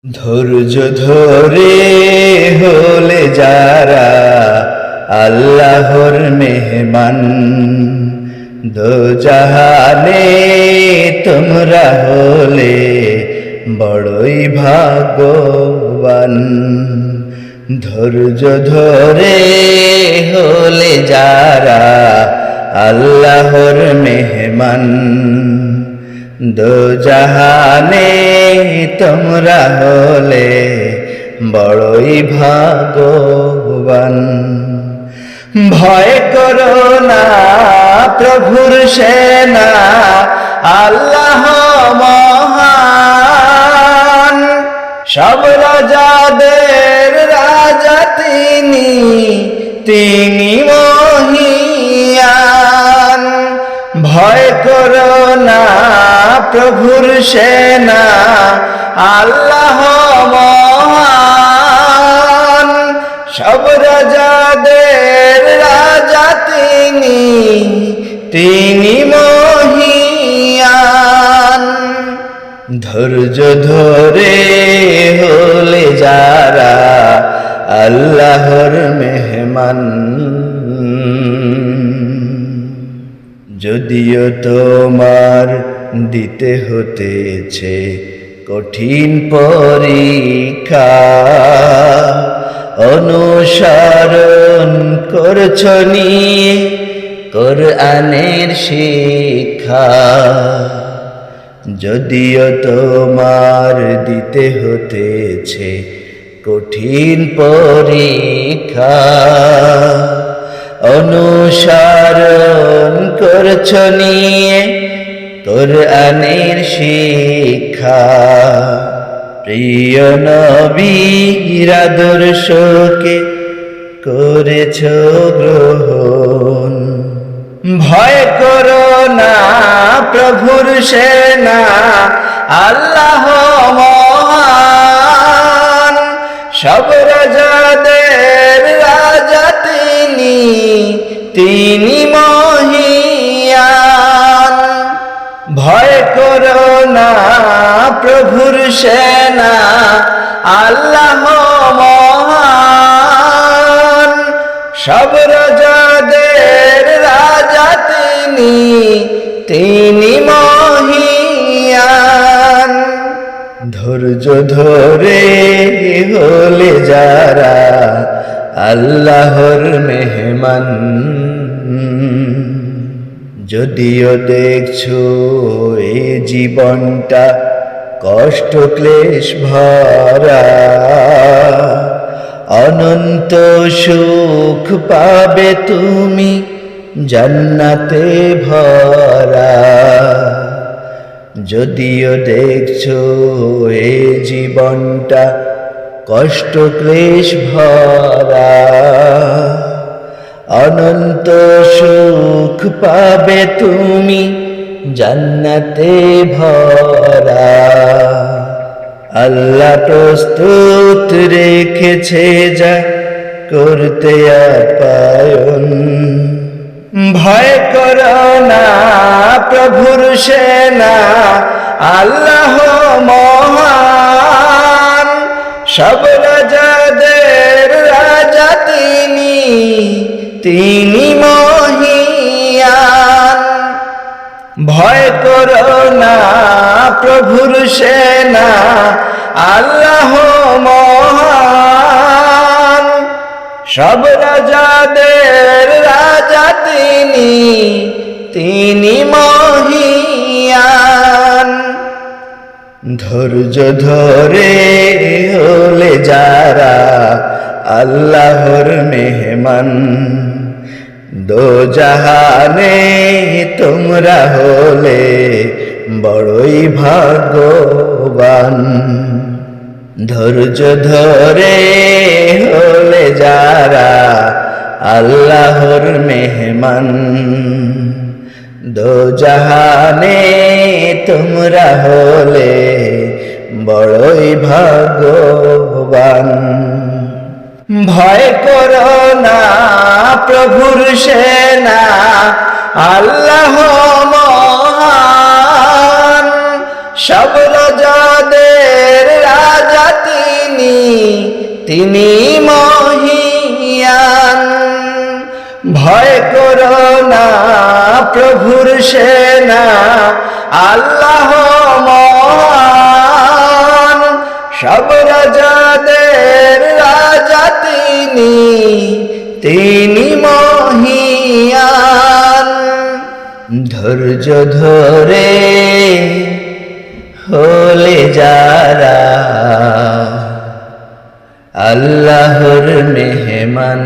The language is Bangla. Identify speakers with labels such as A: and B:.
A: ধৈর্য ধরে হলে যারা আল্লাহর মেহমান, দোজাহানে তোমরা হলে বড়ই ভাগ্যবান। ধৈর্য ধরে হলে যারা আল্লাহর মেহমান, দোজাহানে তোমরা হলে বড়ই ভাগ্যবান। ভয় করো না প্রভুর সেনা, আল্লাহ মহান। সব রাজাদের রাজা তিনি মহিয়ান। ভয় করো না প্রভুর সেনা, আল্লাহ মহান। সব রাজাদের রাজা তিনি মহিয়ান। ধৈর্য ধরে হলে যারা আল্লাহর মেহমান, যদিও তোমার দিতে হতেছে কঠিন পরীক্ষা, অনুসরণ করছ নিয়ে কোরআনের শিক্ষা। যদিও তোমার দিতে হতেছে কঠিন পরীক্ষা, অনুসরণ করছ নিয়ে কোরআনের শিক্ষা। প্রিয় নবীর আদর্শকে করেছ গ্রহণ। ভয় করো না প্রভুর সেনা, আল্লাহ মহান। সব রাজাদের রাজা তিনি মহিয়ান। ভয় করো না প্রভুর সেনা, আল্লাহ মহান। সব রাজাদের রাজা তিনি মহিয়ান। ধৈর্য ধরে হলে যারা আল্লাহর মেহমান, যদিও দেখছো এই জীবনটা কষ্ট ক্লেশ ভরা, অনন্ত সুখ পাবে তুমি জান্নাতে ভরা। যদিও দেখছো এই জীবনটা কষ্ট ক্লেশ ভরা, অনন্ত সুখ পাবে তুমি জান্নাতে ভরা। আল্লাহ প্রস্তুত রেখেছে যা করতে আপ্যায়ন। ভয় করো না প্রভুর সেনা, আল্লাহ মহান। সব রাজাদের রাজা তিনি মহিয়ান। ভয় করো না প্রভুর সেনা, আল্লাহ মহান। সব রাজাদের রাজা তিনি মহিয়ান। ধৈর্য ধরে হলে যারা আল্লাহর মেহমান, দোজাহানে তোমরা হলে বড়ই ভাগ্যবান। ধৈর্য ধরে হলে যারা আল্লাহর মেহমান, দোজাহানে তোমরা হলে বড়ই ভাগ্যবান। ভয় করো না প্রভুর সেনা, আল্লাহ মহান। সব রাজাদের রাজা তিনি মহিয়ান। ভয় করো না প্রভুর সেনা, আল্লাহ মহান। সব রাজাদের রাজা তিনি, তিনি মহিয়ান। ধৈর্য ধরে হলে যারা আল্লাহর মেহমান,